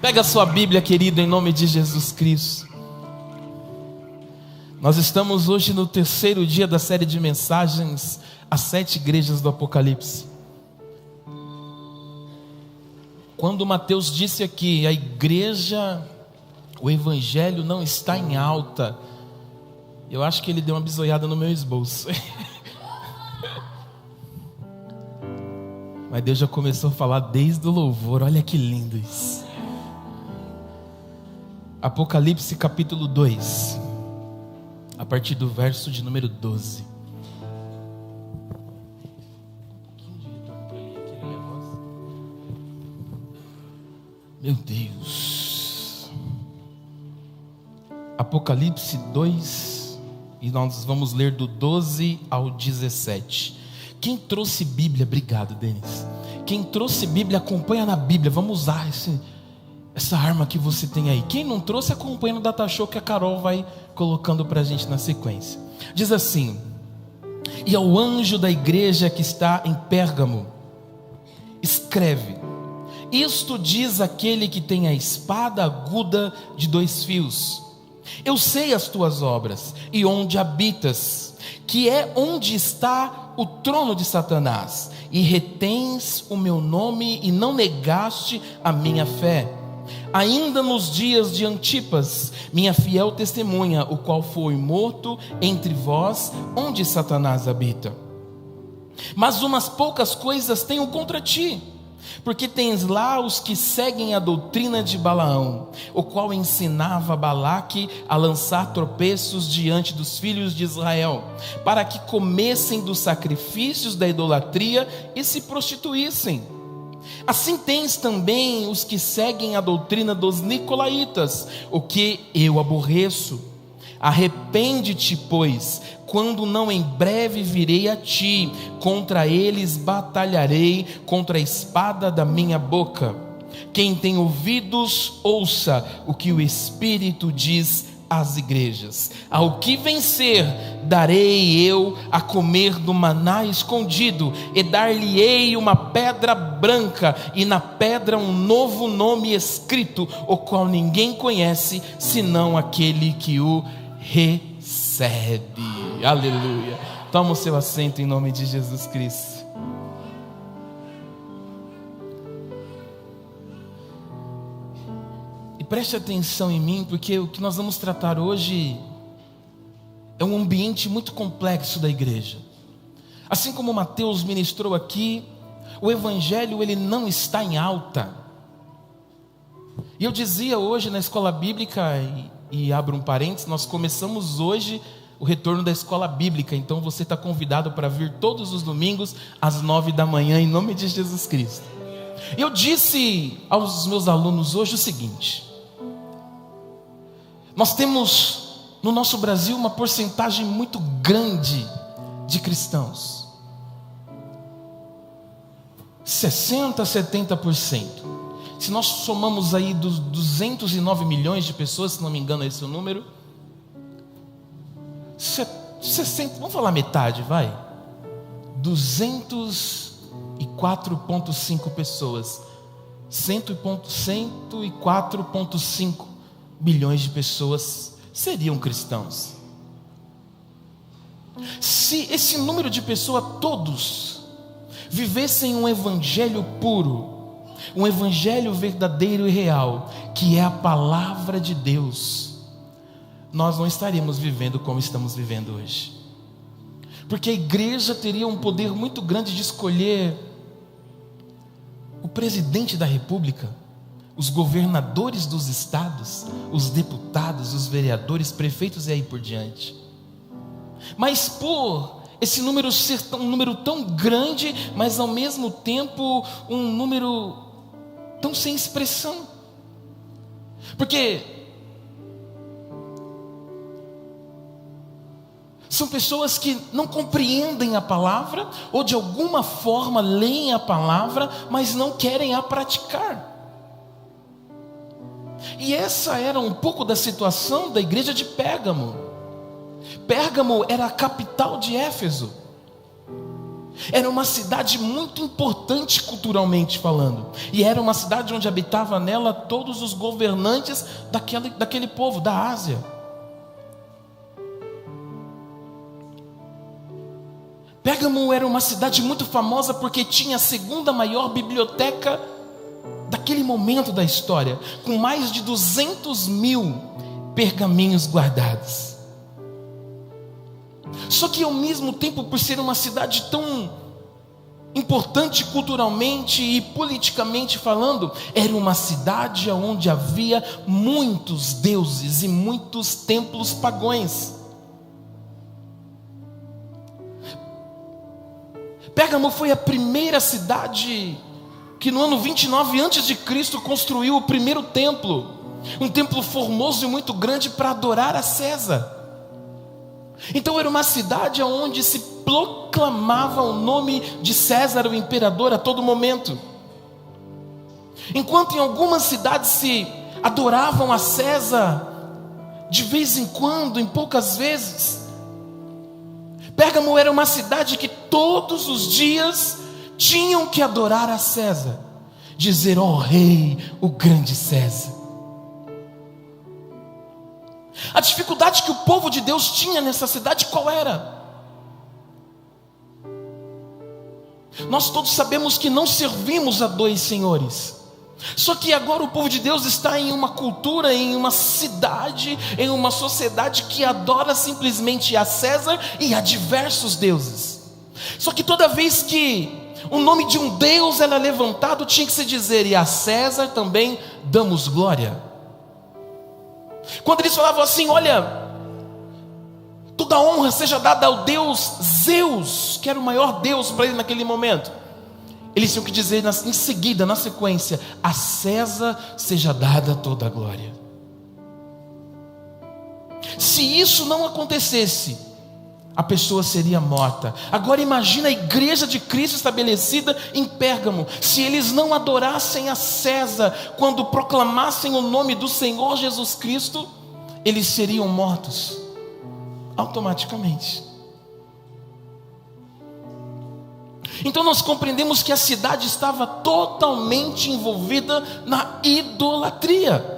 Pega a sua Bíblia, querido, em nome de Jesus Cristo. Nós estamos hoje no terceiro dia da série de mensagens às 7 igrejas do Apocalipse. Quando Mateus disse aqui, a igreja, o evangelho não está em alta, eu acho que ele deu uma bisoiada no meu esboço. Mas Deus já começou a falar desde o louvor, olha que lindo isso. Apocalipse capítulo 2, a partir do verso de número 12. Meu Deus. Apocalipse 2, e nós vamos ler do 12 ao 17. Quem trouxe Bíblia, obrigado, Denis. Quem trouxe Bíblia, acompanha na Bíblia. Vamos usar essa arma que você tem aí. Quem não trouxe, acompanha no Data Show que a Carol vai colocando para a gente na sequência. Diz assim: e ao anjo da igreja que está em Pérgamo, escreve: isto diz aquele que tem a espada aguda de 2 fios. Eu sei as tuas obras e onde habitas, que é onde está o trono de Satanás, e retens o meu nome e não negaste a minha fé, ainda nos dias de Antipas, minha fiel testemunha, o qual foi morto entre vós, onde Satanás habita. Mas umas poucas coisas tenho contra ti, porque tens lá os que seguem a doutrina de Balaão, o qual ensinava Balaque a lançar tropeços diante dos filhos de Israel, para que comessem dos sacrifícios da idolatria e se prostituíssem. Assim tens também os que seguem a doutrina dos nicolaítas, o que eu aborreço. Arrepende-te, pois, quando não em breve virei a ti, contra eles batalharei, contra a espada da minha boca. Quem tem ouvidos, ouça o que o Espírito diz às igrejas. Ao que vencer, darei eu a comer do maná escondido, e dar-lhe-ei uma pedra branca, e na pedra um novo nome escrito, o qual ninguém conhece, senão aquele que o recebe. Aleluia. Toma o seu assento em nome de Jesus Cristo. E preste atenção em mim, porque o que nós vamos tratar hoje é um ambiente muito complexo da igreja. Assim como Mateus ministrou aqui, o evangelho ele não está em alta. E eu dizia hoje na escola bíblica, e abro um parênteses, nós começamos hoje o retorno da escola bíblica, então você está convidado para vir todos os domingos às 9 da manhã, em nome de Jesus Cristo. Eu disse aos meus alunos hoje o seguinte: nós temos no nosso Brasil uma porcentagem muito grande de cristãos, 60% a 70%. Se nós somamos aí dos 209 milhões de pessoas, se não me engano esse é o número, 60, vamos falar metade, vai, 204,5 pessoas, 104,5 bilhões de pessoas seriam cristãos. Se esse número de pessoas todos vivessem um evangelho puro, um evangelho verdadeiro e real, que é a palavra de Deus, nós não estaríamos vivendo como estamos vivendo hoje. Porque a igreja teria um poder muito grande de escolher o presidente da república, os governadores dos estados, os deputados, os vereadores, prefeitos e aí por diante. Mas por esse número ser um número tão grande, mas ao mesmo tempo um número tão sem expressão, porque são pessoas que não compreendem a palavra, ou de alguma forma leem a palavra, mas não querem a praticar. E essa era um pouco da situação da igreja de Pérgamo. Pérgamo era a capital de Éfeso. Era uma cidade muito importante culturalmente falando, e era uma cidade onde habitava nela todos os governantes daquele povo, da Ásia. Pérgamo era uma cidade muito famosa porque tinha a segunda maior biblioteca daquele momento da história, com mais de 200.000 pergaminhos guardados. Só que ao mesmo tempo, por ser uma cidade tão importante culturalmente e politicamente falando, era uma cidade onde havia muitos deuses e muitos templos pagãos. Pérgamo foi a primeira cidade que no ano 29 a.C. construiu o primeiro templo, um templo formoso e muito grande para adorar a César. Então era uma cidade onde se proclamava o nome de César, o imperador, a todo momento. Enquanto em algumas cidades se adoravam a César de vez em quando, em poucas vezes, Pérgamo era uma cidade que todos os dias tinham que adorar a César, dizer: ó rei, o grande César. A dificuldade que o povo de Deus tinha nessa cidade, qual era? Nós todos sabemos que não servimos a dois senhores. Só que agora o povo de Deus está em uma cultura, em uma cidade, em uma sociedade que adora simplesmente a César e a diversos deuses. Só que toda vez que o nome de um Deus era levantado, tinha que se dizer: e a César também damos glória. Quando eles falavam assim: olha, toda honra seja dada ao Deus Zeus, que era o maior Deus para ele naquele momento, eles tinham que dizer em seguida, na sequência: a César seja dada toda a glória. Se isso não acontecesse, a pessoa seria morta. Agora imagina a igreja de Cristo estabelecida em Pérgamo. Se eles não adorassem a César quando proclamassem o nome do Senhor Jesus Cristo, eles seriam mortos automaticamente. Então nós compreendemos que a cidade estava totalmente envolvida na idolatria.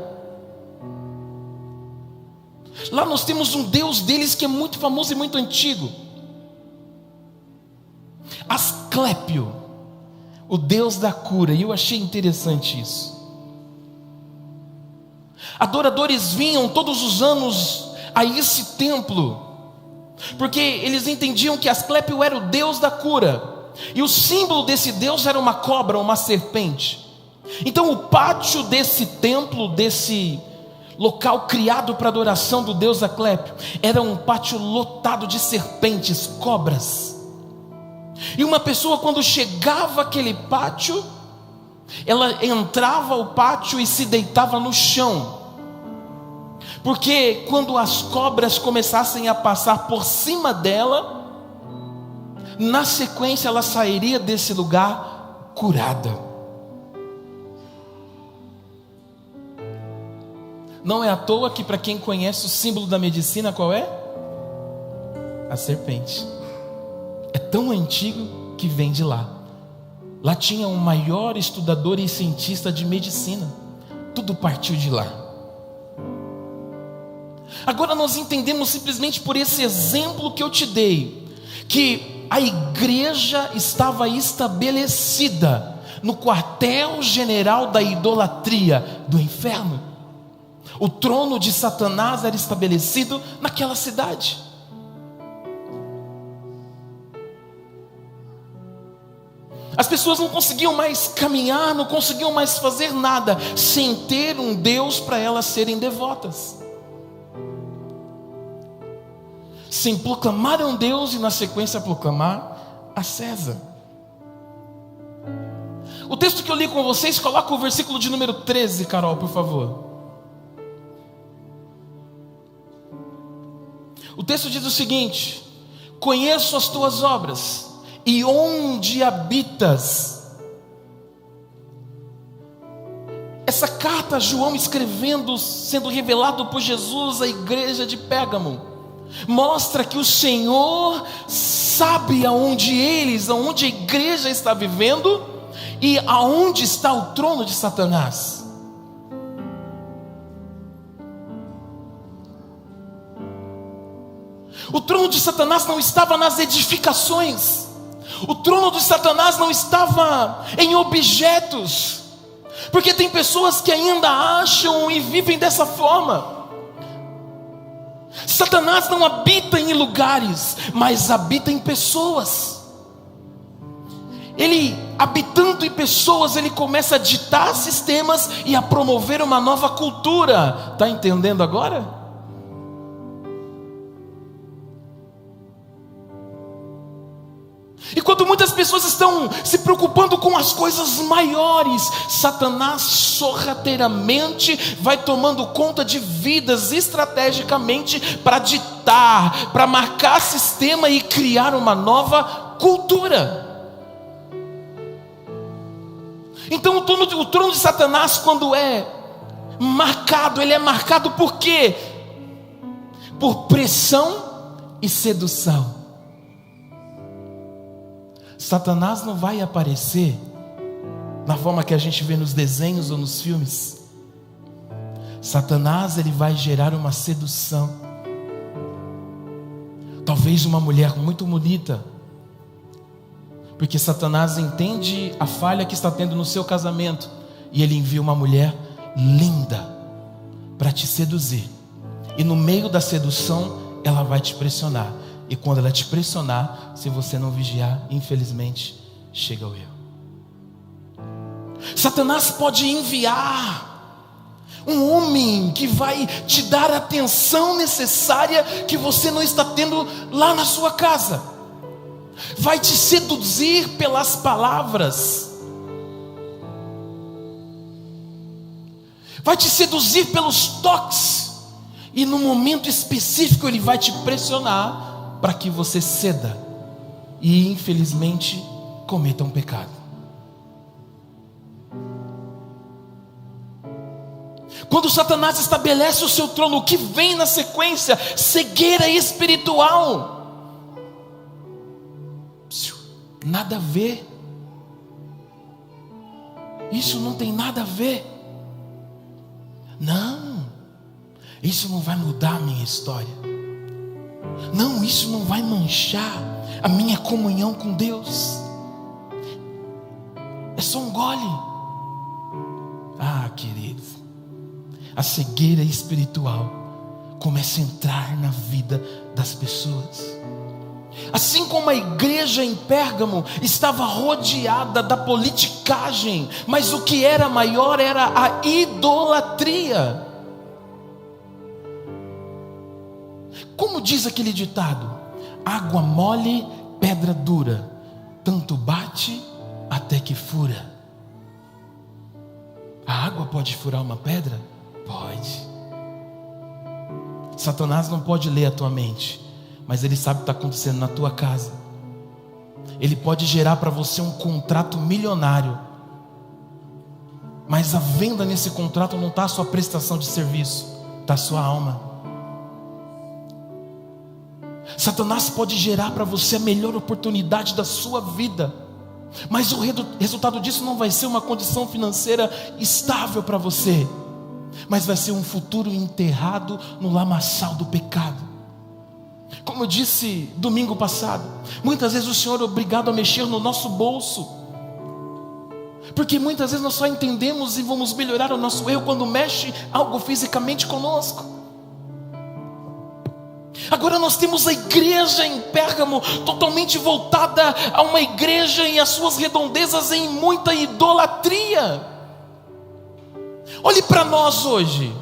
Lá nós temos um Deus deles que é muito famoso e muito antigo, Asclépio, o Deus da cura. E eu achei interessante isso. Adoradores vinham todos os anos a esse templo, porque eles entendiam que Asclépio era o Deus da cura, e o símbolo desse Deus era uma cobra, uma serpente. Então o pátio desse templo, desse local criado para adoração do Deus Asclépio, era um pátio lotado de serpentes, cobras. E uma pessoa, quando chegava àquele pátio, ela entrava ao pátio e se deitava no chão, porque quando as cobras começassem a passar por cima dela, na sequência ela sairia desse lugar curada. Não é à toa que, para quem conhece o símbolo da medicina, qual é? A serpente. É tão antigo que vem de lá. Lá tinha um maior estudador e cientista de medicina. Tudo partiu de lá. Agora nós entendemos, simplesmente por esse exemplo que eu te dei, que a igreja estava estabelecida no quartel-general da idolatria do inferno. O trono de Satanás era estabelecido naquela cidade. As pessoas não conseguiam mais caminhar, não conseguiam mais fazer nada sem ter um Deus para elas serem devotas, sem proclamar um Deus e na sequência proclamar a César. O texto que eu li com vocês, coloca o versículo de número 13, Carol, por favor. O texto diz o seguinte: conheço as tuas obras e onde habitas. Essa carta João escrevendo, sendo revelado por Jesus à igreja de Pérgamo, mostra que o Senhor sabe aonde a igreja está vivendo e aonde está o trono de Satanás. O trono de Satanás não estava nas edificações. O trono de Satanás não estava em objetos. Porque tem pessoas que ainda acham e vivem dessa forma. Satanás não habita em lugares, mas habita em pessoas. Ele, habitando em pessoas, ele começa a ditar sistemas e a promover uma nova cultura. Está entendendo agora? E quando muitas pessoas estão se preocupando com as coisas maiores, Satanás sorrateiramente vai tomando conta de vidas estrategicamente para ditar, para marcar sistema e criar uma nova cultura. Então o trono de Satanás, quando é marcado, ele é marcado por quê? Por pressão e sedução. Satanás não vai aparecer na forma que a gente vê nos desenhos ou nos filmes. Satanás, ele vai gerar uma sedução. Talvez uma mulher muito bonita, porque Satanás entende a falha que está tendo no seu casamento, e ele envia uma mulher linda para te seduzir, e no meio da sedução ela vai te pressionar. E quando ela te pressionar, se você não vigiar, infelizmente, chega o erro. Satanás pode enviar um homem que vai te dar a atenção necessária que você não está tendo lá na sua casa. Vai te seduzir pelas palavras. Vai te seduzir pelos toques. E no momento específico ele vai te pressionar para que você ceda e infelizmente cometa um pecado. Quando Satanás estabelece o seu trono, o que vem na sequência? Cegueira espiritual. Nada a ver. Isso não tem nada a ver. Não, isso não vai mudar a minha história. Não, isso não vai manchar a minha comunhão com Deus. É só um gole. Ah, querido, a cegueira espiritual começa a entrar na vida das pessoas. Assim como a igreja em Pérgamo estava rodeada da politicagem, mas o que era maior era a idolatria. Como diz aquele ditado: água mole, pedra dura, tanto bate até que fura. A água pode furar uma pedra? Pode. Satanás não pode ler a tua mente, mas ele sabe o que está acontecendo na tua casa. Ele pode gerar para você um contrato milionário, mas a venda nesse contrato não está a sua prestação de serviço, está a sua alma. Satanás pode gerar para você a melhor oportunidade da sua vida, mas o resultado disso não vai ser uma condição financeira estável para você, mas vai ser um futuro enterrado no lamaçal do pecado. Como eu disse domingo passado, muitas vezes o Senhor é obrigado a mexer no nosso bolso, porque muitas vezes nós só entendemos e vamos melhorar o nosso erro quando mexe algo fisicamente conosco. Agora nós temos a igreja em Pérgamo totalmente voltada a uma igreja e as suas redondezas em muita idolatria. Olhe para nós hoje.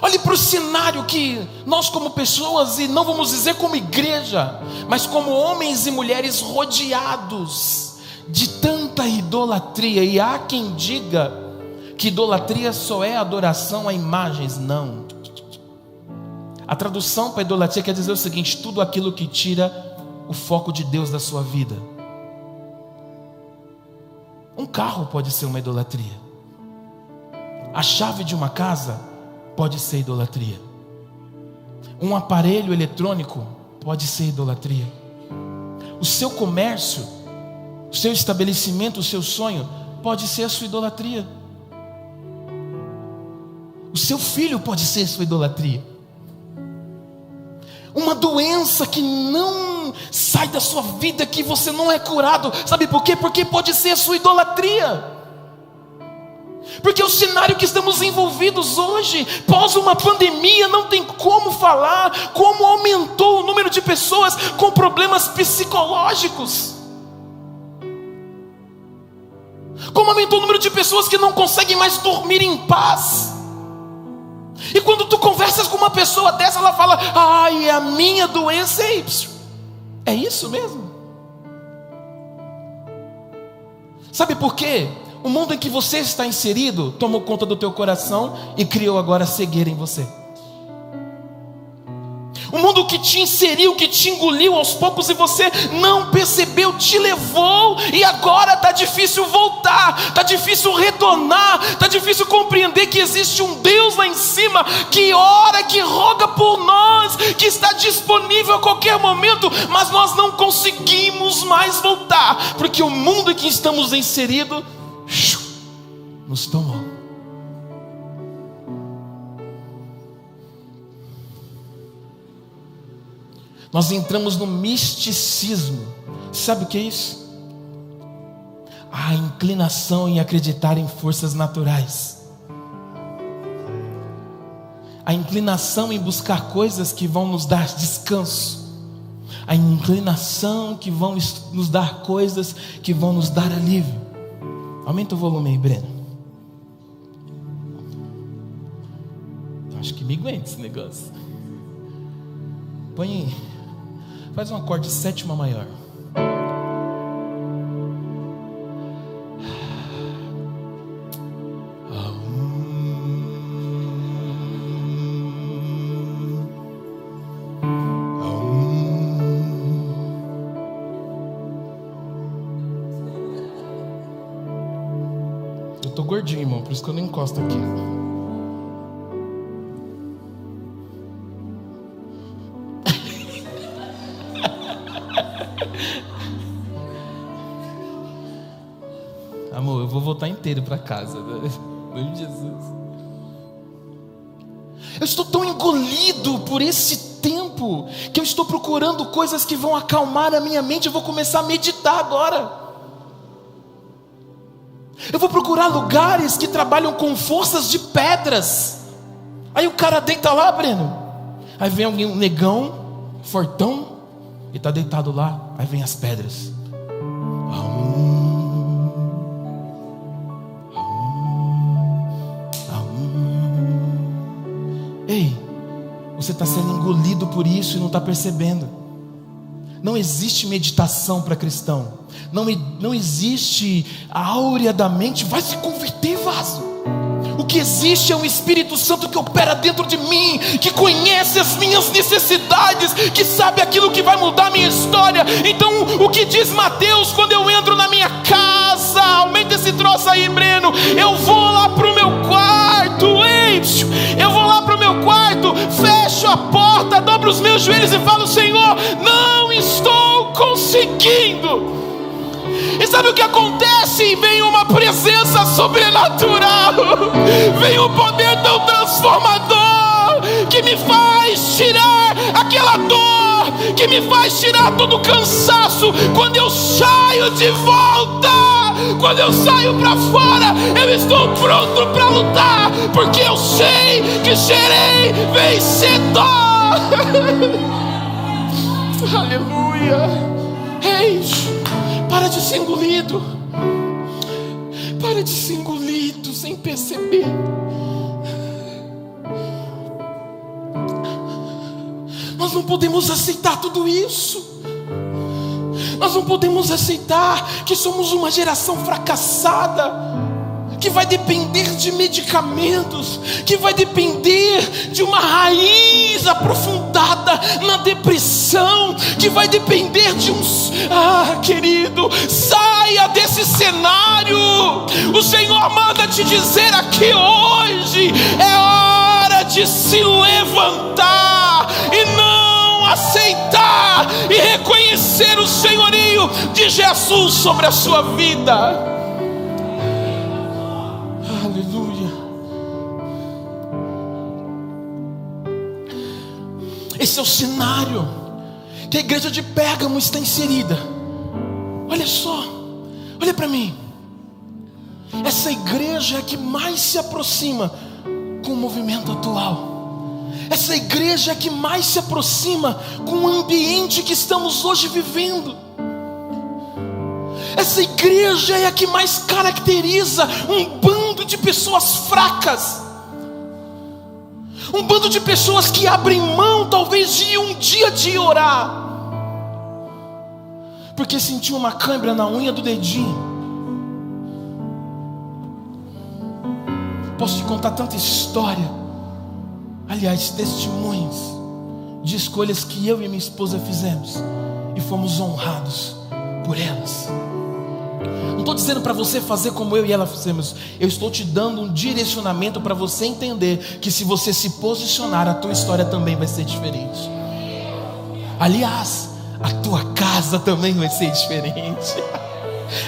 Olhe para o cenário que nós como pessoas, e não vamos dizer como igreja, mas como homens e mulheres rodeados de tanta idolatria. E há quem diga que idolatria só é adoração a imagens. Não. A tradução para idolatria quer dizer o seguinte: tudo aquilo que tira o foco de Deus da sua vida. Um carro pode ser uma idolatria. A chave de uma casa pode ser idolatria. Um aparelho eletrônico pode ser idolatria. O seu comércio, o seu estabelecimento, o seu sonho pode ser a sua idolatria. O seu filho pode ser a sua idolatria. Uma doença que não sai da sua vida, que você não é curado, sabe por quê? Porque pode ser a sua idolatria. Porque o cenário que estamos envolvidos hoje, pós uma pandemia, não tem como falar como aumentou o número de pessoas com problemas psicológicos, como aumentou o número de pessoas que não conseguem mais dormir em paz. E quando tu conversas com uma pessoa dessa, ela fala: ai, a minha doença é Y. É isso mesmo? Sabe por quê? O mundo em que você está inserido tomou conta do teu coração e criou agora cegueira em você. O mundo que te inseriu, que te engoliu aos poucos e você não percebeu, te levou, e agora está difícil voltar, está difícil retornar, está difícil compreender que existe um Deus lá em cima, que ora, que roga por nós, que está disponível a qualquer momento, mas nós não conseguimos mais voltar, porque o mundo em que estamos inseridos nos tomou. Nós entramos no misticismo. Sabe o que é isso? A inclinação em acreditar em forças naturais, a inclinação em buscar coisas que vão nos dar descanso, a inclinação que vão nos dar coisas que vão nos dar alívio. Aumenta o volume aí, Breno. Acho que me aguenta esse negócio. Põe aí. Faz um acorde de sétima maior. Eu tô gordinho, irmão, por isso que eu não encosto aqui. Amor, eu vou voltar inteiro para casa. Meu Jesus. Eu estou tão engolido por esse tempo que eu estou procurando coisas que vão acalmar a minha mente. Eu vou começar a meditar agora. Eu vou procurar lugares que trabalham com forças de pedras. Aí o cara deita lá, Breno. Aí vem alguém, um negão, fortão, e está deitado lá. Aí vem as pedras. Ei, você está sendo engolido por isso e não está percebendo. Não existe meditação para cristão. Não existe a áurea da mente. Vai se converter, vaso. O que existe é um Espírito Santo que opera dentro de mim, que conhece as minhas necessidades, que sabe aquilo que vai mudar a minha história. Então o que diz Mateus quando eu entro na minha casa? Aumenta esse troço aí, Breno. Eu vou lá pro meu quarto. Ei, eu vou lá pro meu quarto, fecho a porta, dobro os meus joelhos e falo: Senhor, não estou conseguindo. E sabe o que acontece? Vem uma presença sobrenatural, vem um poder tão transformador, que me faz tirar aquela dor, que me faz tirar todo o cansaço. Quando eu saio de volta, quando eu saio para fora, eu estou pronto para lutar, porque eu sei que serei vencedor. Aleluia. Ei, para de ser engolido. Para de ser engolido sem perceber. Nós não podemos aceitar tudo isso. Nós não podemos aceitar que somos uma geração fracassada, que vai depender de medicamentos, que vai depender de uma raiz aprofundada na depressão, que vai depender de uns... querido, saia desse cenário. O Senhor manda te dizer aqui hoje: é hora de se levantar e reconhecer o senhorio de Jesus sobre a sua vida. Aleluia. Esse é o cenário que a igreja de Pérgamo está inserida. Olha só, olha para mim. Essa igreja é a que mais se aproxima com o movimento atual. Essa igreja é a que mais se aproxima com o ambiente que estamos hoje vivendo. Essa igreja é a que mais caracteriza um bando de pessoas fracas, um bando de pessoas que abrem mão talvez de um dia de orar, porque sentiu uma cãibra na unha do dedinho. Posso te contar tanta história, aliás, testemunhos de escolhas que eu e minha esposa fizemos e fomos honrados por elas. Não estou dizendo para você fazer como eu e ela fizemos. Eu estou te dando um direcionamento para você entender que se você se posicionar, a tua história também vai ser diferente. Aliás, a tua casa também vai ser diferente.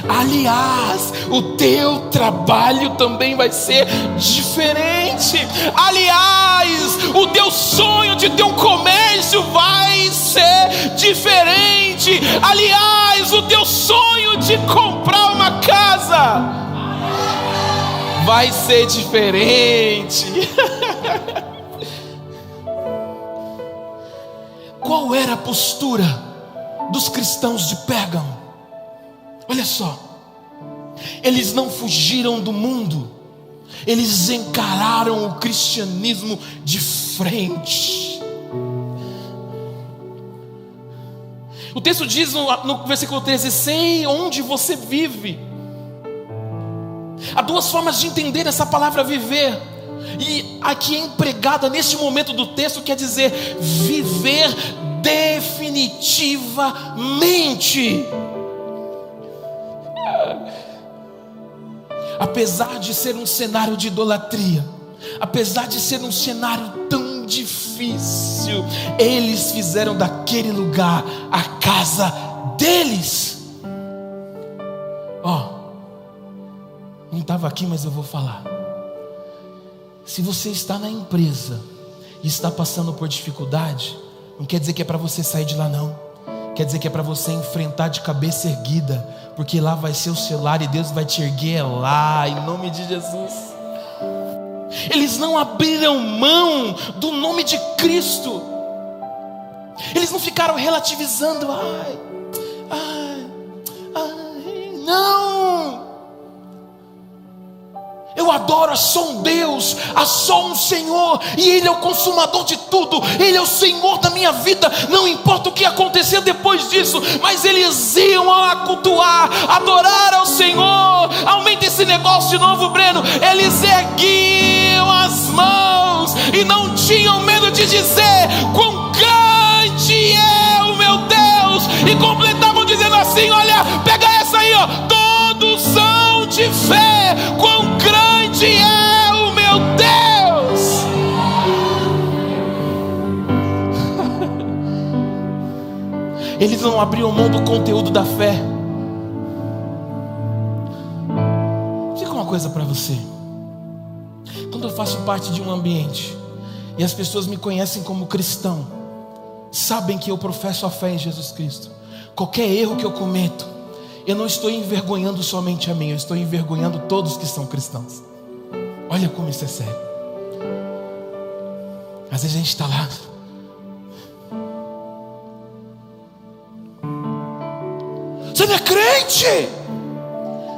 Aliás, o teu trabalho também vai ser diferente. Aliás, o teu sonho de ter um comércio vai ser diferente. Aliás, o teu sonho de comprar uma casa vai ser diferente. Qual era a postura dos cristãos de Pérgamo? Olha só, eles não fugiram do mundo, eles encararam o cristianismo de frente. O texto diz no versículo 13: sei onde você vive. Há duas formas de entender essa palavra viver, e aqui é empregada neste momento do texto, quer dizer viver definitivamente. Apesar de ser um cenário de idolatria, apesar de ser um cenário tão difícil, eles fizeram daquele lugar a casa deles. Não estava aqui, mas eu vou falar. Se você está na empresa e está passando por dificuldade, não quer dizer que é para você sair de lá, não. Quer dizer que é para você enfrentar de cabeça erguida, porque lá vai ser o seu lar e Deus vai te erguer lá, em nome de Jesus. Eles não abriram mão do nome de Cristo. Eles não ficaram relativizando. Não. Eu adoro a só um Deus, a só um Senhor, e Ele é o consumador de tudo, Ele é o Senhor da minha vida. Não importa o que acontecer depois disso, mas eles iam cultuar, adorar ao Senhor. Aumenta esse negócio de novo, Breno. Eles erguiam as mãos e não tinham medo de dizer quão grande é o meu Deus, e completavam dizendo assim: olha, pega essa aí, todos são de fé, quão grande é o meu Deus. Eles não abriam mão do conteúdo da fé. Diga uma coisa para você. Quando eu faço parte de um ambiente e as pessoas me conhecem como cristão, sabem que eu professo a fé em Jesus Cristo, qualquer erro que eu cometo, eu não estou envergonhando somente a mim, eu estou envergonhando todos que são cristãos. Olha como isso é sério. Às vezes a gente está lá, você não é crente?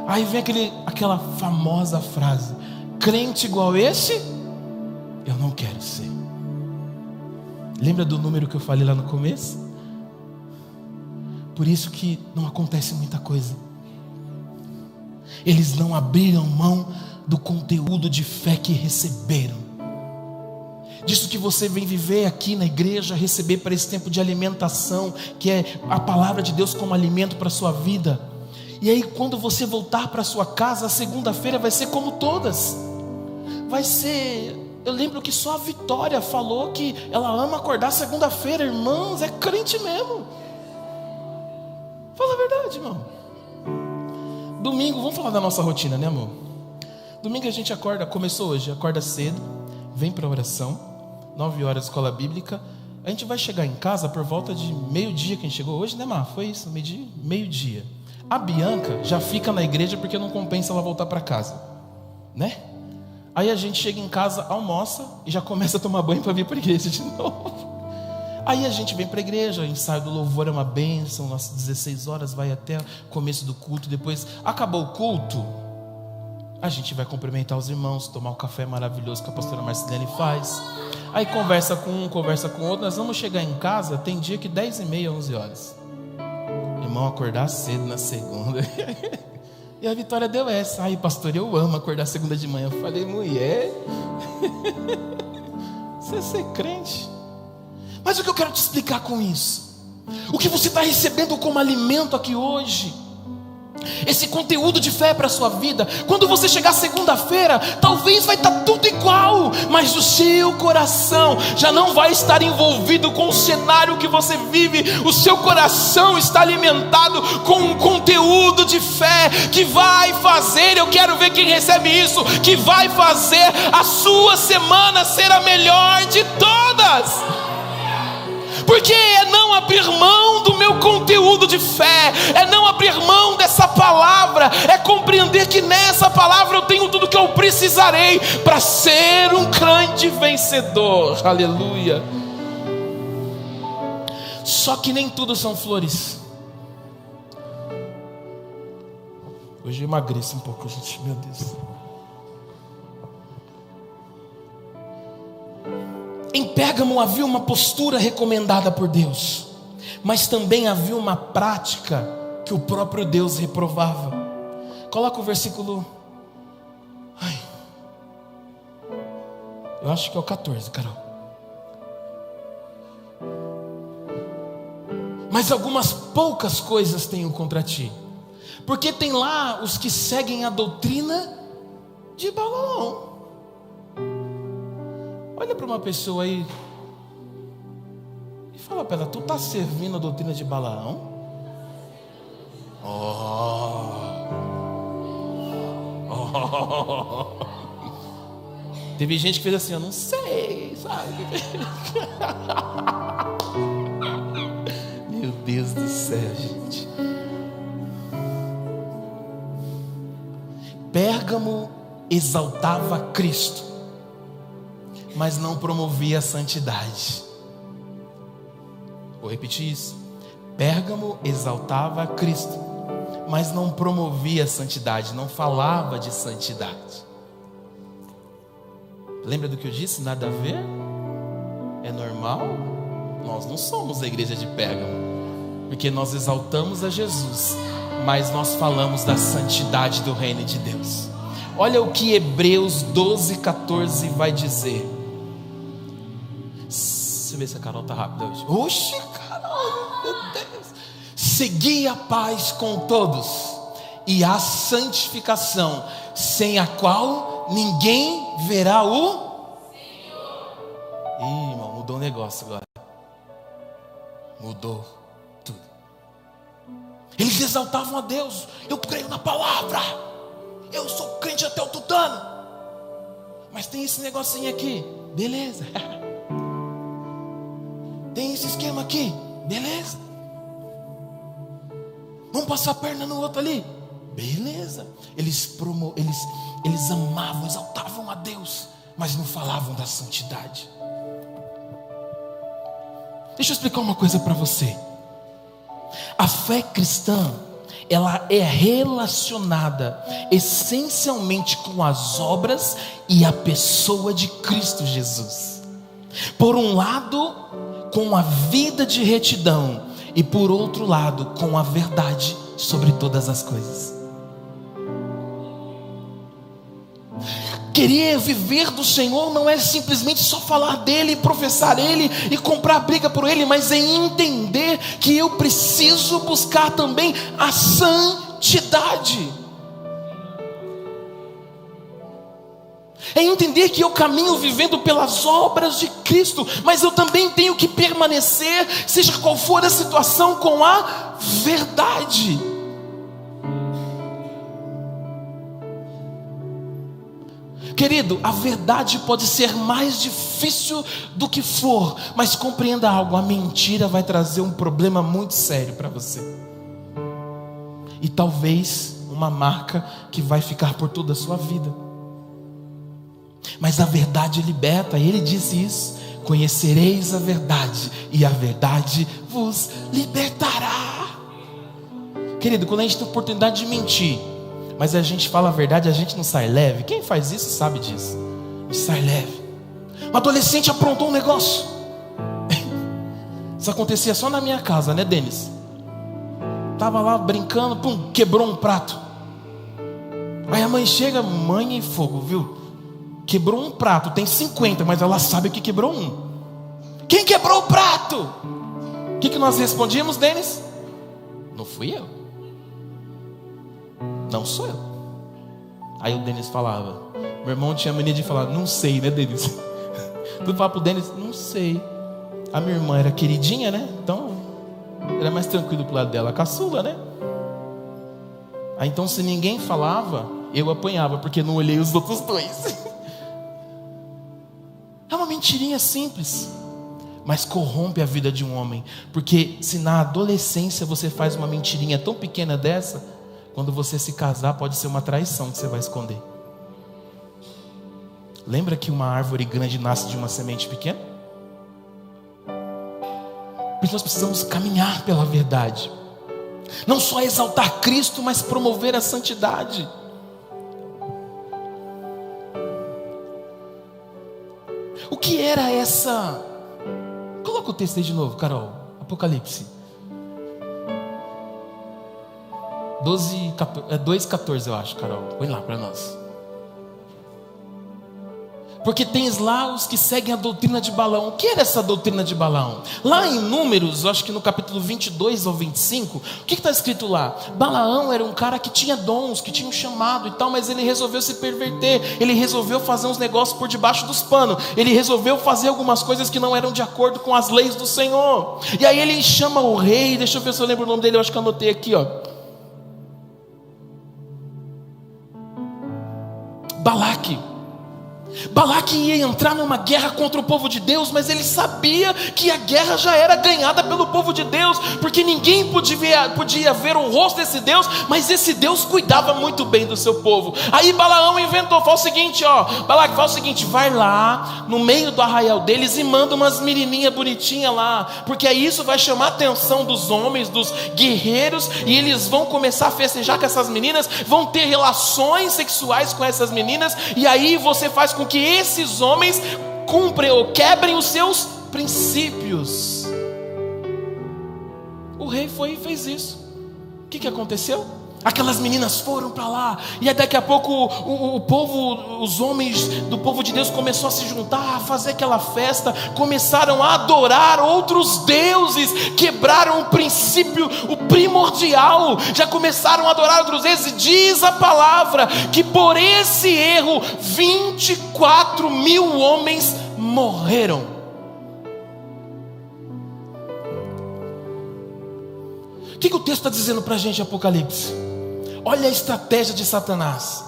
Aí vem aquela famosa frase: crente igual esse, eu não quero ser. Lembra do número que eu falei lá no começo? Por isso que não acontece muita coisa. Eles não abriram mão do conteúdo de fé que receberam. Disso que você vem viver aqui na igreja, receber para esse tempo de alimentação, que é a palavra de Deus como alimento para a sua vida. E aí quando você voltar para a sua casa, a segunda-feira vai ser como todas. Vai ser... Eu lembro que só a Vitória falou que ela ama acordar segunda-feira. Irmãos, é crente mesmo. verdade, irmão. Domingo, vamos falar da nossa rotina, né, amor? Domingo a gente acorda, começou hoje, acorda cedo, vem para a oração, 9 horas escola bíblica. A gente vai chegar em casa por volta de meio-dia, que a gente chegou hoje, né, Mar? Foi isso, meio-dia. A Bianca já fica na igreja porque não compensa ela voltar para casa, né? Aí a gente chega em casa, almoça e já começa a tomar banho para vir para a igreja de novo. Aí a gente vem para a igreja, o ensaio do louvor é uma bênção, nossas 16 horas vai até o começo do culto. Depois, acabou o culto, a gente vai cumprimentar os irmãos, tomar o café maravilhoso que a pastora Marcelene faz. Aí conversa com um, conversa com outro. Nós vamos chegar em casa, tem dia que 10h30, 11 horas. Irmão, acordar cedo na segunda. E a Vitória deu essa. Ai, pastor, eu amo acordar segunda de manhã. Eu falei, mulher, você ser crente. Mas o que eu quero te explicar com isso? O que você está recebendo como alimento aqui hoje, esse conteúdo de fé para a sua vida, quando você chegar segunda-feira, talvez vai estar tudo igual, mas o seu coração já não vai estar envolvido com o cenário que você vive. O seu coração está alimentado com um conteúdo de fé que vai fazer, eu quero ver quem recebe isso, que vai fazer a sua semana ser a melhor de todas. Porque é não abrir mão do meu conteúdo de fé, é não abrir mão dessa palavra, é compreender que nessa palavra eu tenho tudo que eu precisarei para ser um grande vencedor. Aleluia. Só que nem tudo são flores. Hoje eu emagreço um pouco, gente, meu Deus. Em Pérgamo havia uma postura recomendada por Deus, mas também havia uma prática que o próprio Deus reprovava. Coloca o versículo. Eu acho que é o 14, Carol. Mas algumas poucas coisas tenho contra ti, porque tem lá os que seguem a doutrina de Balaão. Olha para uma pessoa aí e fala para ela: tu está servindo a doutrina de Balaão? Teve gente que fez assim, eu não sei, sabe? Meu Deus do céu, gente. Pérgamo exaltava Cristo, mas não promovia a santidade. Vou repetir isso. Pérgamo exaltava Cristo, mas não promovia a santidade, não falava de santidade. Lembra do que eu disse? Nada a ver? É normal? Nós não somos a igreja de Pérgamo, porque nós exaltamos a Jesus, mas nós falamos da santidade do reino de Deus. Olha o que Hebreus 12:14 vai dizer. Deixa eu ver se a Carol está rápida hoje. Oxe, Carol, meu Deus. Segui a paz com todos e a santificação, sem a qual ninguém verá o Senhor. Ih, irmão, mudou o negócio agora. Mudou tudo. Eles exaltavam a Deus. Eu creio na palavra. Eu sou crente até o tutano. Mas tem esse negocinho aqui. Beleza. Tem esse esquema aqui. Beleza. Vamos passar a perna no outro ali. Beleza. Eles amavam, exaltavam a Deus, mas não falavam da santidade. Deixa eu explicar uma coisa para você. A fé cristã, ela é relacionada essencialmente com as obras e a pessoa de Cristo Jesus. Por um lado, com a vida de retidão, e por outro lado, com a verdade sobre todas as coisas. Querer viver do Senhor não é simplesmente só falar dele, professar ele e comprar briga por ele, mas é entender que eu preciso buscar também a santidade. É entender que eu caminho vivendo pelas obras de Cristo, mas eu também tenho que permanecer, seja qual for a situação, com a verdade. Querido, a verdade pode ser mais difícil do que for, mas compreenda algo: a mentira vai trazer um problema muito sério para você, e talvez uma marca que vai ficar por toda a sua vida. Mas a verdade liberta, e ele disse isso: conhecereis a verdade, e a verdade vos libertará. Querido, quando a gente tem a oportunidade de mentir, mas a gente fala a verdade, a gente não sai leve. Quem faz isso sabe disso. A gente sai leve. Um adolescente aprontou um negócio. Isso acontecia só na minha casa, né, Denis? Tava lá brincando, pum, quebrou um prato. Aí a mãe chega: mãe e fogo, viu? Quebrou um prato, tem 50, mas ela sabe que quebrou um. Quem quebrou o prato? O que nós respondíamos, Denis? Não fui eu. Não sou eu. Aí o Denis falava. Meu irmão tinha mania de falar: não sei, né, Denis? Tu fala pro Denis: não sei. A minha irmã era queridinha, né? Então era mais tranquilo pro lado dela, a caçula, né? Aí então, se ninguém falava, eu apanhava, porque não olhei os outros dois. É uma mentirinha simples, mas corrompe a vida de um homem. Porque se na adolescência você faz uma mentirinha tão pequena dessa, quando você se casar pode ser uma traição que você vai esconder. Lembra que uma árvore grande nasce de uma semente pequena? Por isso nós precisamos caminhar pela verdade, não só exaltar Cristo, mas promover a santidade. O que era essa? Coloca o texto aí de novo, Carol. Apocalipse 2:14, eu acho, Carol. Põe lá para nós. Porque tens lá os que seguem a doutrina de Balaão. O que era essa doutrina de Balaão? Lá em Números, eu acho que no capítulo 22 ou 25, o que está escrito lá? Balaão era um cara que tinha dons, que tinha um chamado e tal, mas ele resolveu se perverter. Ele resolveu fazer uns negócios por debaixo dos panos. Ele resolveu fazer algumas coisas que não eram de acordo com as leis do Senhor. E aí ele chama o rei, deixa eu ver se eu lembro o nome dele, eu acho que eu anotei aqui, ó. Balaque ia entrar numa guerra contra o povo de Deus, mas ele sabia que a guerra já era ganhada pelo povo de Deus, porque ninguém podia ver o rosto desse Deus, mas esse Deus cuidava muito bem do seu povo. Aí Balaão inventou, fala o seguinte, ó, Balaque, fala o seguinte: vai lá no meio do arraial deles e manda umas menininhas bonitinhas lá, porque aí isso vai chamar a atenção dos homens, dos guerreiros, e eles vão começar a festejar com essas meninas, vão ter relações sexuais com essas meninas, e aí você faz com que esses homens cumprem ou quebrem os seus princípios. O rei foi e fez isso. O que aconteceu? Aquelas meninas foram para lá, e aí daqui a pouco o povo, os homens do povo de Deus começou a se juntar, a fazer aquela festa, começaram a adorar outros deuses, quebraram o princípio, o primordial, já começaram a adorar outros deuses, e diz a palavra que por esse erro 24.000 homens morreram. O que o texto está dizendo para a gente em Apocalipse? Olha a estratégia de Satanás.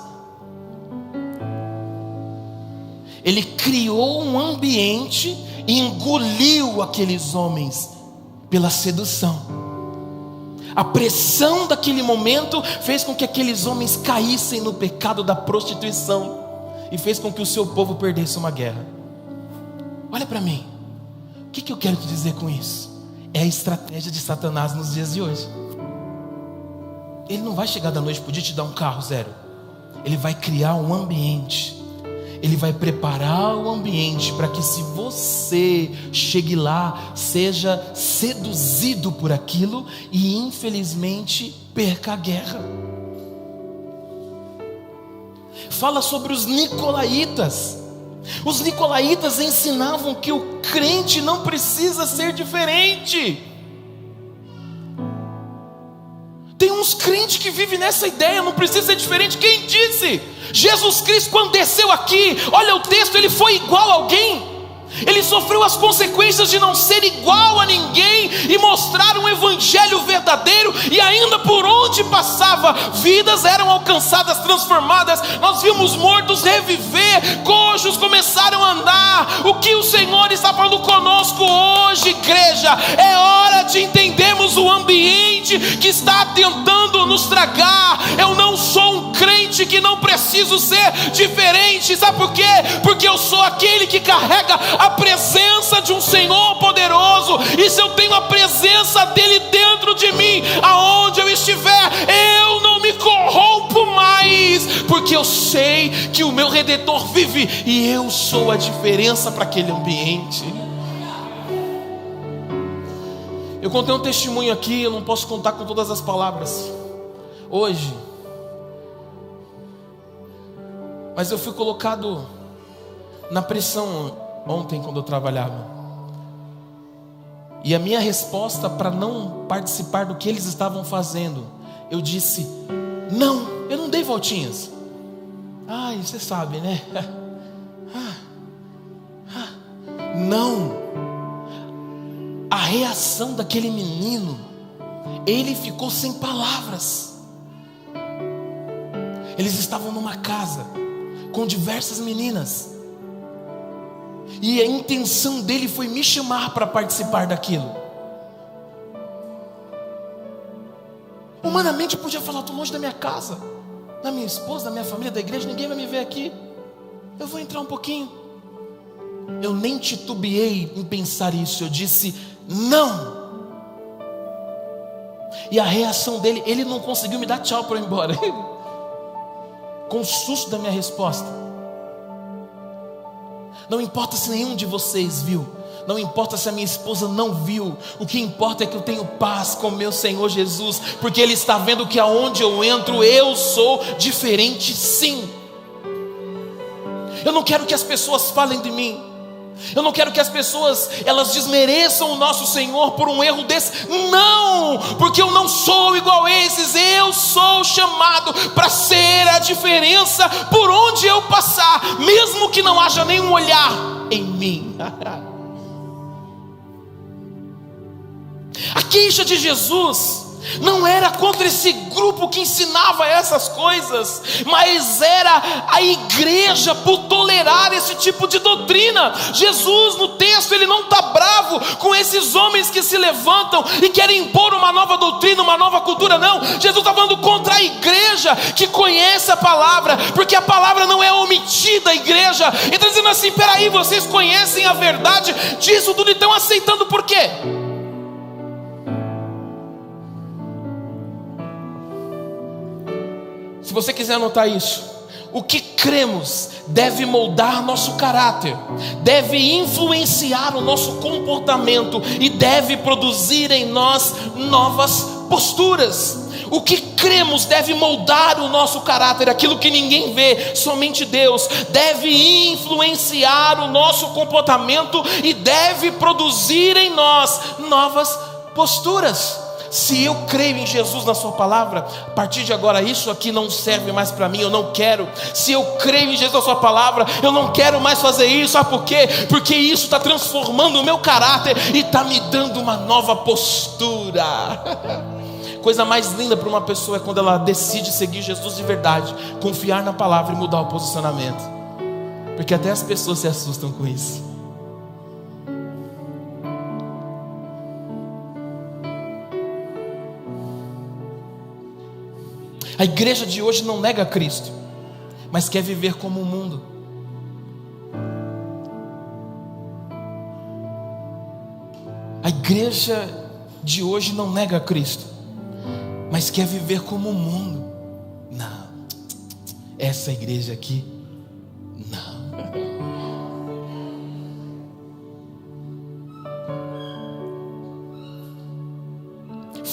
Ele criou um ambiente e engoliu aqueles homens pela sedução. A pressão daquele momento fez com que aqueles homens caíssem no pecado da prostituição e fez com que o seu povo perdesse uma guerra. Olha para mim. O que eu quero te dizer com isso? É a estratégia de Satanás nos dias de hoje. Ele não vai chegar da noite para o dia te dar um carro zero. Ele vai criar um ambiente. Ele vai preparar o ambiente para que, se você chegue lá, seja seduzido por aquilo e infelizmente perca a guerra. Fala sobre os nicolaítas. Os nicolaítas ensinavam que o crente não precisa ser diferente. Tem uns crentes que vivem nessa ideia, não precisa ser diferente. Quem disse? Jesus Cristo, quando desceu aqui, olha o texto, ele foi igual a alguém? Ele sofreu as consequências de não ser igual a ninguém e mostrar um evangelho verdadeiro, e ainda por onde passava, vidas eram alcançadas, transformadas. Nós vimos mortos reviver, coxos começaram a andar. O que o Senhor está falando conosco hoje, igreja? É hora de entendermos o ambiente que está tentando nos tragar. Eu não sou um crente que não preciso ser diferente. Sabe por quê? Porque eu sou aquele que carrega a presença de um Senhor poderoso, e se eu tenho a presença dele dentro de mim, aonde eu estiver, eu não me corrompo mais, porque eu sei que o meu Redentor vive e eu sou a diferença para aquele ambiente. Eu contei um testemunho aqui, eu não posso contar com todas as palavras hoje, mas eu fui colocado na pressão ontem quando eu trabalhava, e a minha resposta para não participar do que eles estavam fazendo, eu disse: não, eu não dei voltinhas. Ai, você sabe, né? Não. A reação daquele menino, ele ficou sem palavras. Eles estavam numa casa com diversas meninas, e a intenção dele foi me chamar para participar daquilo. Humanamente eu podia falar: estou longe da minha casa, da minha esposa, da minha família, da igreja, ninguém vai me ver aqui, eu vou entrar um pouquinho. Eu nem titubeei em pensar isso, eu disse: não. E a reação dele, ele não conseguiu me dar tchau para eu ir embora, com o susto da minha resposta. Não importa se nenhum de vocês viu, não importa se a minha esposa não viu, o que importa é que eu tenho paz com meu Senhor Jesus, porque Ele está vendo que aonde eu entro, eu sou diferente sim. Eu não quero que as pessoas falem de mim, eu não quero que as pessoas, elas desmereçam o nosso Senhor por um erro desse. Não, porque eu não sou igual a esses. Eu sou chamado para ser a diferença por onde eu passar, mesmo que não haja nenhum olhar em mim. A queixa de Jesus não era contra esse grupo que ensinava essas coisas, mas era a igreja por tolerar esse tipo de doutrina. Jesus no texto, ele não está bravo com esses homens que se levantam e querem impor uma nova doutrina, uma nova cultura, não. Jesus está falando contra a igreja que conhece a palavra, porque a palavra não é omitida, a igreja. Ele está dizendo assim: peraí, vocês conhecem a verdade disso tudo e estão aceitando por quê? Se você quiser anotar isso, o que cremos deve moldar nosso caráter, deve influenciar o nosso comportamento e deve produzir em nós novas posturas. O que cremos deve moldar o nosso caráter, aquilo que ninguém vê, somente Deus, deve influenciar o nosso comportamento e deve produzir em nós novas posturas. Se eu creio em Jesus na sua palavra, a partir de agora isso aqui não serve mais para mim, eu não quero. Se eu creio em Jesus na sua palavra, eu não quero mais fazer isso. Sabe por quê? Porque isso está transformando o meu caráter e está me dando uma nova postura. Coisa mais linda para uma pessoa é quando ela decide seguir Jesus de verdade, confiar na palavra e mudar o posicionamento, porque até as pessoas se assustam com isso. A igreja de hoje não nega Cristo, mas quer viver como o mundo. A igreja de hoje não nega Cristo, mas quer viver como o mundo. Não, essa igreja aqui, não.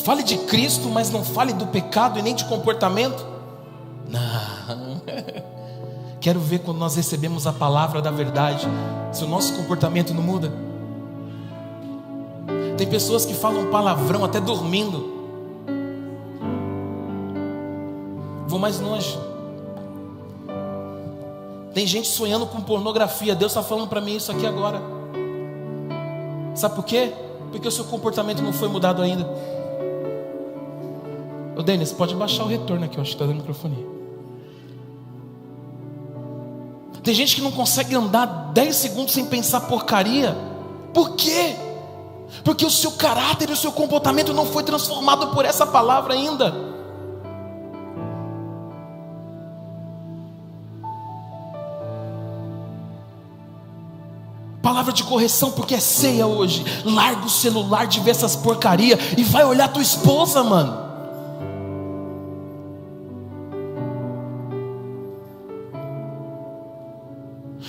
Fale de Cristo, mas não fale do pecado e nem de comportamento. Não. Quero ver quando nós recebemos a palavra da verdade, se o nosso comportamento não muda. Tem pessoas que falam palavrão até dormindo. Vou mais longe. Tem gente sonhando com pornografia. Deus está falando para mim isso aqui agora. Sabe por quê? Porque o seu comportamento não foi mudado ainda. Ô Denis, pode baixar o retorno aqui, eu acho que está dando microfonia. Tem gente que não consegue andar 10 segundos sem pensar porcaria. Por quê? Porque o seu caráter e o seu comportamento não foi transformado por essa palavra ainda. Palavra de correção, porque é ceia hoje. Larga o celular de ver essas porcaria e vai olhar tua esposa, mano.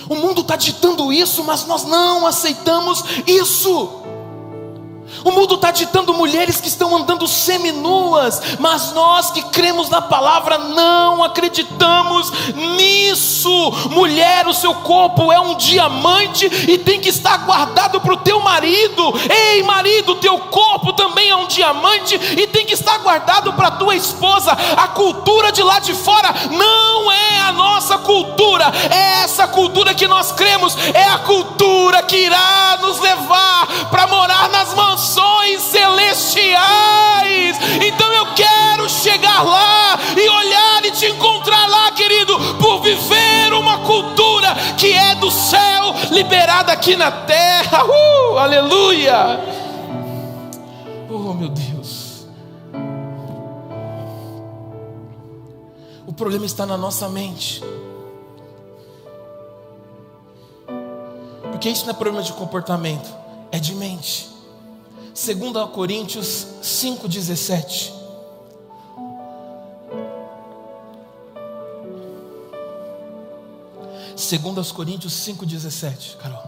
O mundo está ditando isso, mas nós não aceitamos isso. O mundo está ditando mulheres que estão andando seminuas, mas nós que cremos na palavra não acreditamos nisso. Mulher, o seu corpo é um diamante e tem que estar guardado para o teu marido. Ei, marido, teu corpo também é um diamante e tem que estar guardado para a tua esposa. A cultura de lá de fora não é a nossa cultura, é essa cultura que nós cremos, é a cultura que irá nos levar para morar nas mansões celestiais. Então eu quero chegar lá e olhar e te encontrar lá, querido, por viver uma cultura que é do céu, liberada aqui na terra. Aleluia. Oh, meu Deus. O problema está na nossa mente. Porque isso não é problema de comportamento, é de mente. 2 Coríntios 5,17. Segundas Coríntios 5,17, Carol.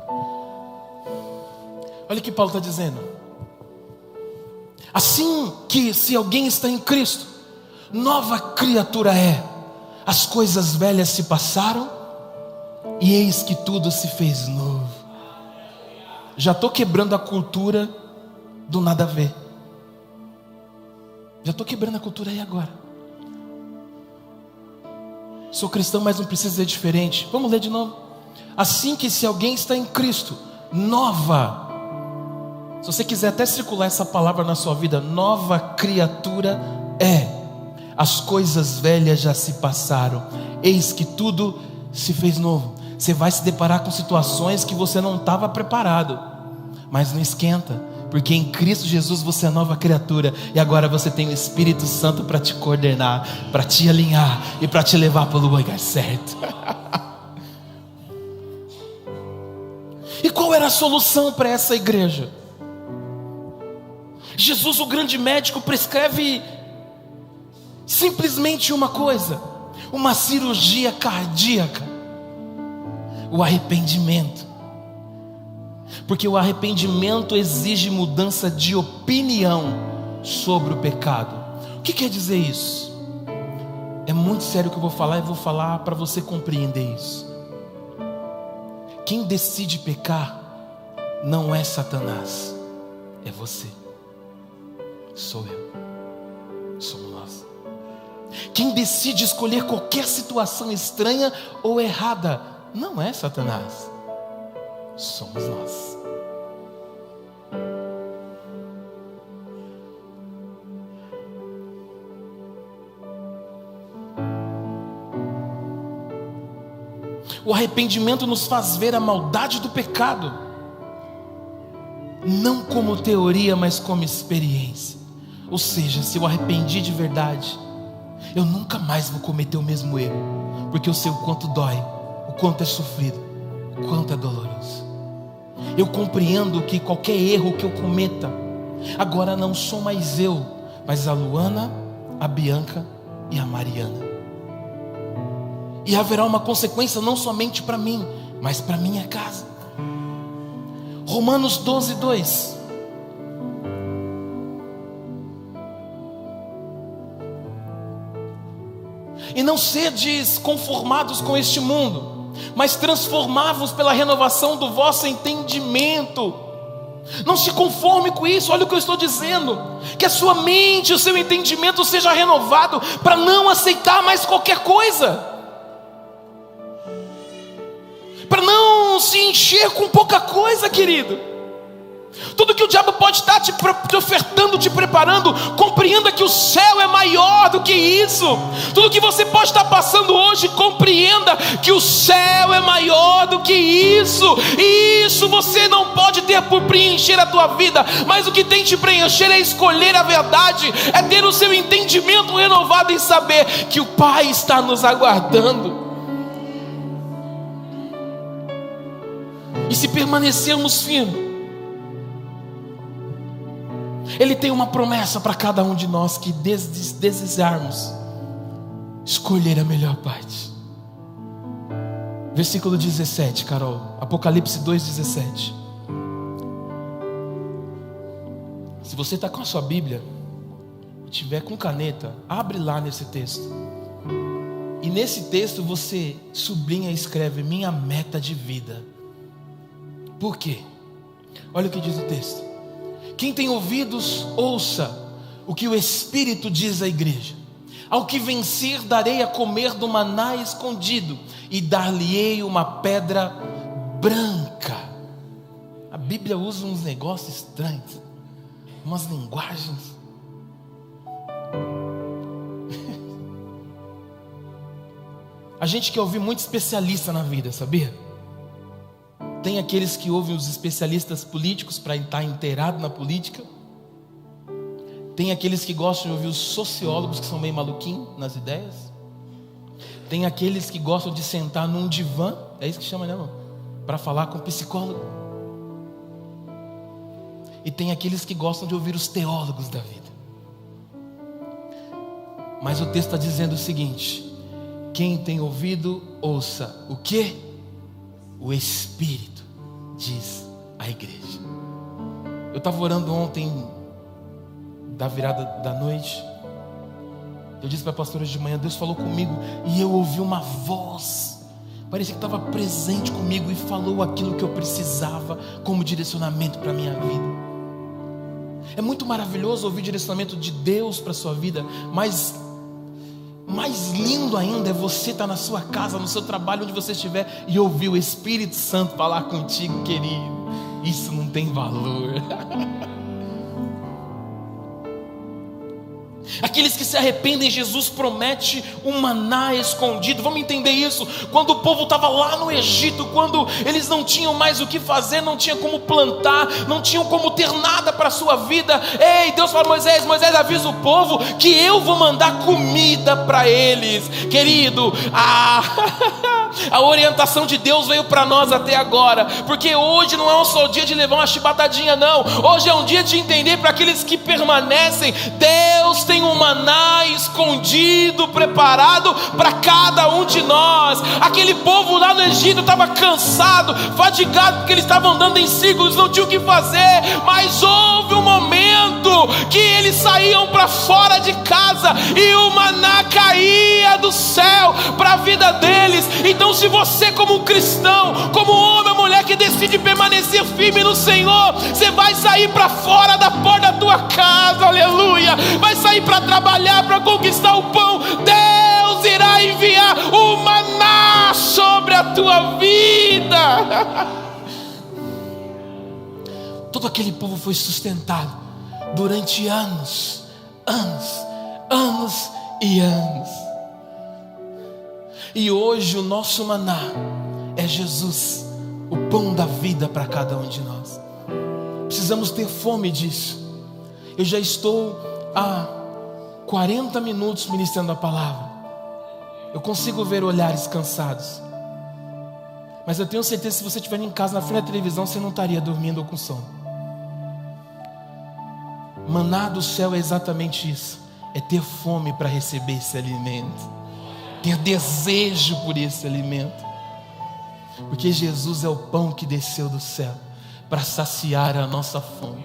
Olha o que Paulo está dizendo. Assim que se alguém está em Cristo, nova criatura é. As coisas velhas se passaram e eis que tudo se fez novo. Já estou quebrando a cultura do nada a ver. Já estou quebrando a cultura aí agora. Sou cristão, mas não precisa ser diferente. Vamos ler de novo. Assim que se alguém está em Cristo, nova. Se você quiser até circular essa palavra na sua vida, nova criatura é. As coisas velhas já se passaram, eis que tudo se fez novo. Você vai se deparar com situações que você não estava preparado, mas não esquenta. Porque em Cristo Jesus você é nova criatura. E agora você tem o Espírito Santo para te coordenar, para te alinhar e para te levar para o lugar certo. E qual era a solução para essa igreja? Jesus, o grande médico, prescreve simplesmente uma coisa: uma cirurgia cardíaca. O arrependimento. Porque o arrependimento exige mudança de opinião sobre o pecado. O que quer dizer isso? É muito sério o que eu vou falar e vou falar para você compreender isso. Quem decide pecar não é Satanás, é você. Sou eu. Somos nós. Quem decide escolher qualquer situação estranha ou errada não é Satanás, somos nós. O arrependimento nos faz ver a maldade do pecado, não como teoria, mas como experiência. Ou seja, se eu arrependi de verdade, eu nunca mais vou cometer o mesmo erro, porque eu sei o quanto dói, o quanto é sofrido, o quanto é doloroso. Eu compreendo que qualquer erro que eu cometa, agora não sou mais eu, mas a Luana, a Bianca e a Mariana. E haverá uma consequência não somente para mim, mas para minha casa. Romanos 12:2. E não sedes conformados com este mundo, mas transformai-vos pela renovação do vosso entendimento. Não se conforme com isso. Olha o que eu estou dizendo: que a sua mente, o seu entendimento seja renovado para não aceitar mais qualquer coisa, para não se encher com pouca coisa, querido. tudo que o diabo pode estar te ofertando, te preparando, compreenda que o céu é maior do que isso. Tudo que você pode estar passando hoje, compreenda que o céu é maior do que isso. E isso você não pode ter por preencher a tua vida, mas o que tem te preencher é escolher a verdade, é ter o seu entendimento renovado em saber que o Pai está nos aguardando. E se permanecermos firmes, Ele tem uma promessa para cada um de nós, que desejarmos escolher a melhor parte. Versículo 17, Carol, Apocalipse 2,17. Se você está com a sua Bíblia, tiver com caneta, abre lá nesse texto. E nesse texto você sublinha e escreve: minha meta de vida. Por quê? Olha o que diz o texto: quem tem ouvidos, ouça o que o Espírito diz à igreja. Ao que vencer, darei a comer do maná escondido, e dar-lhe-ei uma pedra branca. A Bíblia usa uns negócios estranhos, umas linguagens. A gente quer ouvir muito especialista na vida, sabia? Tem aqueles que ouvem os especialistas políticos para estar inteirado na política. Tem aqueles que gostam de ouvir os sociólogos, que são meio maluquinhos nas ideias. Tem aqueles que gostam de sentar num divã, é isso que chama, né, irmão? Para falar com o psicólogo. E tem aqueles que gostam de ouvir os teólogos da vida. Mas o texto está dizendo o seguinte: quem tem ouvido, ouça o que o Espírito diz à igreja. Eu estava orando ontem, da virada da noite. Eu disse para a pastora de manhã: Deus falou comigo, e eu ouvi uma voz, parecia que estava presente comigo, e falou aquilo que eu precisava como direcionamento para a minha vida. É muito maravilhoso ouvir direcionamento de Deus para a sua vida, mas mais lindo ainda é você estar na sua casa, no seu trabalho, onde você estiver, e ouvir o Espírito Santo falar contigo, querido. Isso não tem valor. Aqueles que se arrependem, Jesus promete um maná escondido. Vamos entender isso. Quando o povo estava lá no Egito, quando eles não tinham mais o que fazer, não tinham como plantar, não tinham como ter nada para a sua vida. Ei, Deus fala: Moisés, avisa o povo que eu vou mandar comida para eles. Querido, a orientação de Deus veio para nós até agora, porque hoje não é um só dia de levar uma chibatadinha, não. Hoje é um dia de entender, para aqueles que permanecem, Deus tem um maná escondido, preparado para cada um de nós. Aquele povo lá no Egito estava cansado, fadigado, porque eles estavam andando em círculos, não tinham o que fazer. Mas houve um momento que eles saíam para fora de casa, e o maná caía do céu para a vida deles. Então, se você, como um cristão, como homem ou mulher que decide permanecer firme no Senhor, você vai sair para fora da porta da tua casa, aleluia, vai sair para trabalhar, para conquistar o pão. Deus irá enviar o maná sobre a tua vida. Todo aquele povo foi sustentado durante anos e anos. E hoje o nosso maná é Jesus, o pão da vida para cada um de nós. Precisamos ter fome disso. Eu já estou há 40 minutos ministrando a palavra. Eu consigo ver olhares cansados. Mas eu tenho certeza que se você estiver em casa, na frente da televisão, você não estaria dormindo ou com sono. Maná do céu é exatamente isso. É ter fome para receber esse alimento, ter desejo por esse alimento. Porque Jesus é o pão que desceu do céu para saciar a nossa fome.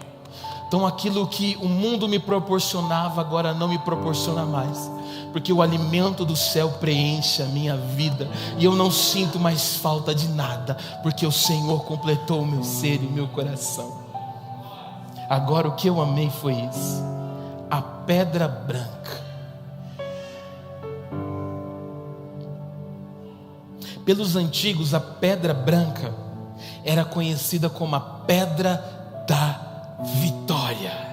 Então aquilo que o mundo me proporcionava, agora não me proporciona mais, porque o alimento do céu preenche a minha vida, e eu não sinto mais falta de nada, porque o Senhor completou o meu ser e o meu coração. Agora o que eu amei foi isso: a pedra branca. Pelos antigos, a pedra branca era conhecida como a pedra da vitória.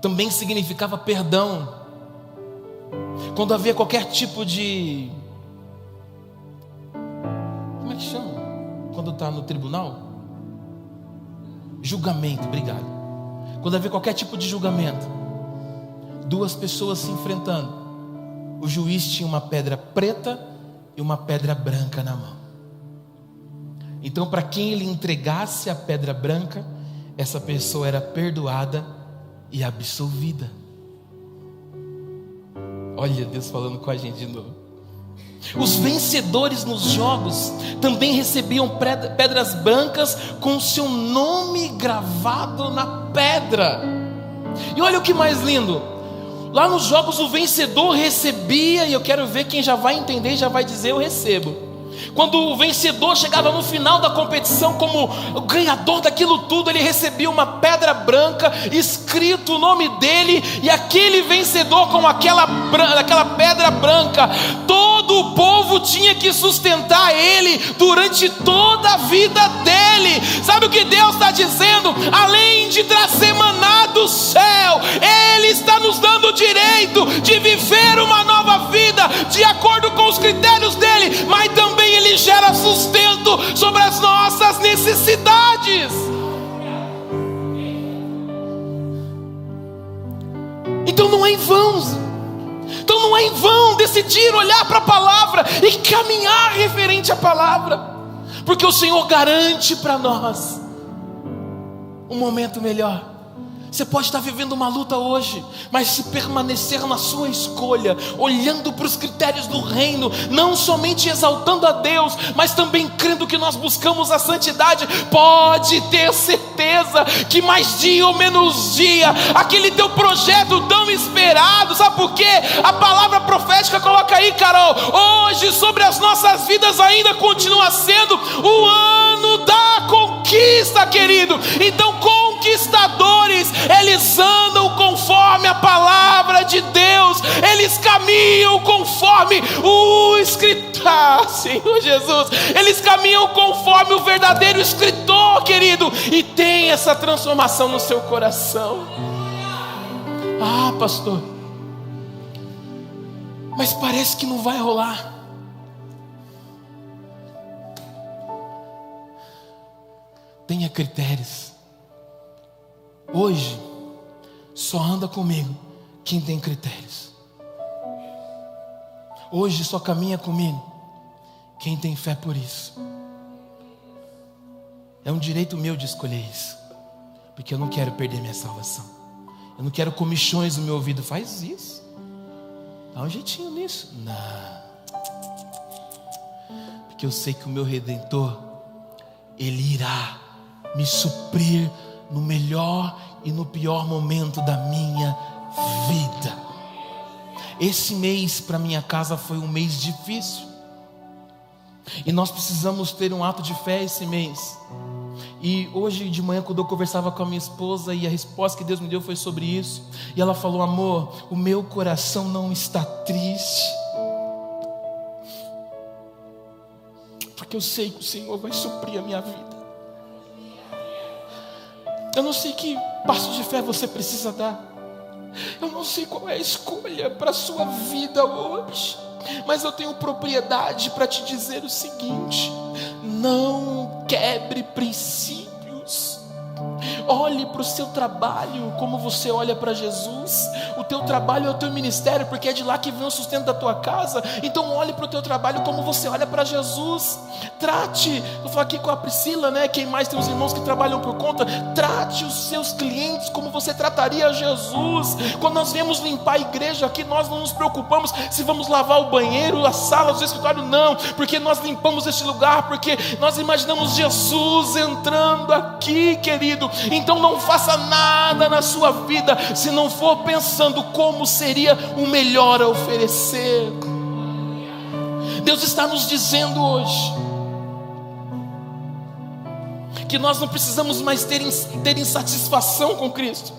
Também significava perdão. Quando havia qualquer tipo de... Como é que chama? Quando está no tribunal? Julgamento, obrigado. Quando havia qualquer tipo de julgamento, duas pessoas se enfrentando, o juiz tinha uma pedra preta e uma pedra branca na mão. Então, para quem ele entregasse a pedra branca, essa pessoa era perdoada e absolvida. Olha Deus falando com a gente de novo. Os vencedores nos jogos também recebiam pedras brancas com o seu nome gravado na pedra. E olha o que mais lindo, lá nos jogos o vencedor recebia, e eu quero ver quem já vai entender e já vai dizer: eu recebo. Quando o vencedor chegava no final da competição como o ganhador daquilo tudo, ele recebia uma pedra branca, escrito o nome dele, e aquele vencedor com aquela pedra branca, todo o povo tinha que sustentar ele durante toda a vida dele. Sabe o que Deus está dizendo? Além de trazer maná do céu, Ele está nos dando o direito de viver uma nova vida, de acordo com os critérios dele, mas também Ele gera sustento sobre as nossas necessidades. Então não é em vão. Então não é em vão decidir olhar para a palavra e caminhar referente à palavra, porque o Senhor garante para nós um momento melhor. Você pode estar vivendo uma luta hoje, mas se permanecer na sua escolha, olhando para os critérios do reino, não somente exaltando a Deus, mas também crendo que nós buscamos a santidade, pode ter certeza que mais dia ou menos dia, aquele teu projeto tão esperado, sabe por quê? A palavra profética coloca aí, Carol, hoje sobre as nossas vidas ainda continua sendo o ano da conquista, querido. Então, conquistadores, eles andam conforme a palavra de Deus, eles caminham conforme o escritor, Senhor Jesus, eles caminham conforme o verdadeiro escritor, querido, e tem essa transformação no seu coração. Ah, pastor, mas parece que não vai rolar. Tenha critérios. Hoje só anda comigo quem tem critérios. Hoje só caminha comigo quem tem fé por isso. É um direito meu de escolher isso, porque eu não quero perder minha salvação. Eu não quero comichões no meu ouvido. Faz isso, dá um jeitinho nisso. Não, porque eu sei que o meu Redentor, Ele irá me suprir no melhor e no pior momento da minha vida. Esse mês para minha casa foi um mês difícil, e nós precisamos ter um ato de fé esse mês. E hoje de manhã, quando eu conversava com a minha esposa, e a resposta que Deus me deu foi sobre isso, e ela falou: amor, o meu coração não está triste, porque eu sei que o Senhor vai suprir a minha vida. Eu não sei que passo de fé você precisa dar, eu não sei qual é a escolha para a sua vida hoje, mas eu tenho propriedade para te dizer o seguinte: não quebre princípios. Olhe para o seu trabalho como você olha para Jesus. O teu trabalho é o teu ministério, porque é de lá que vem o sustento da tua casa. Então olhe para o teu trabalho como você olha para Jesus. Trate, eu falo aqui com a Priscila, né? Quem mais tem os irmãos que trabalham por conta, trate os seus clientes como você trataria Jesus. Quando nós viemos limpar a igreja aqui, nós não nos preocupamos se vamos lavar o banheiro, a sala, o escritório, não, porque nós limpamos este lugar, porque nós imaginamos Jesus entrando aqui, querido. Então não faça nada na sua vida se não for pensando como seria o melhor a oferecer. Deus está nos dizendo hoje que nós não precisamos mais ter insatisfação com Cristo,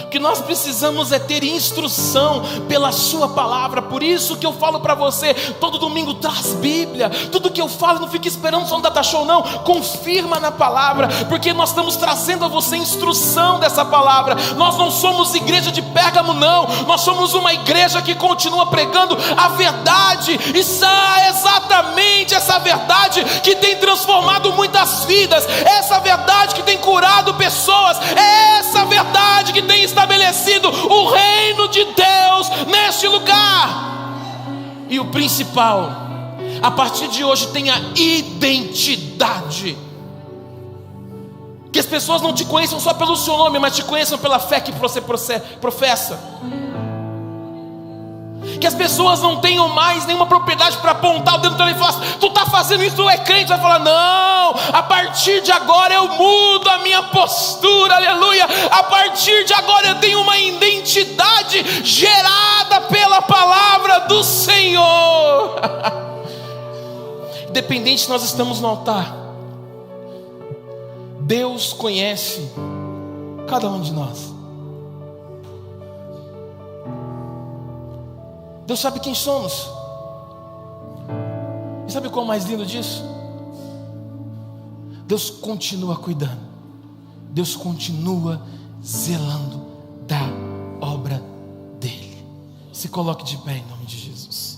O que nós precisamos é ter instrução pela sua palavra. Por isso que eu falo para você, todo domingo traz Bíblia. Tudo que eu falo, não fique esperando só no data show não, confirma na palavra, porque nós estamos trazendo a você instrução dessa palavra. Nós não somos igreja de Pérgamo não, nós somos uma igreja que continua pregando a verdade. Isso é exatamente essa verdade que tem transformado muitas vidas, essa verdade que tem curado pessoas, é essa verdade que tem estabelecido o reino de Deus neste lugar. E o principal, a partir de hoje, tenha identidade. Que as pessoas não te conheçam só pelo seu nome, mas te conheçam pela fé que você professa. Que as pessoas não tenham mais nenhuma propriedade para apontar o dedo para ele e falar: tu está fazendo isso, tu é crente. Vai falar: não, a partir de agora eu mudo a minha postura, aleluia. A partir de agora eu tenho uma identidade gerada pela palavra do Senhor. Independente se nós estamos no altar, Deus conhece cada um de nós. Deus sabe quem somos. E sabe qual é o mais lindo disso? Deus continua cuidando. Deus continua zelando da obra dele. Se coloque de pé em nome de Jesus.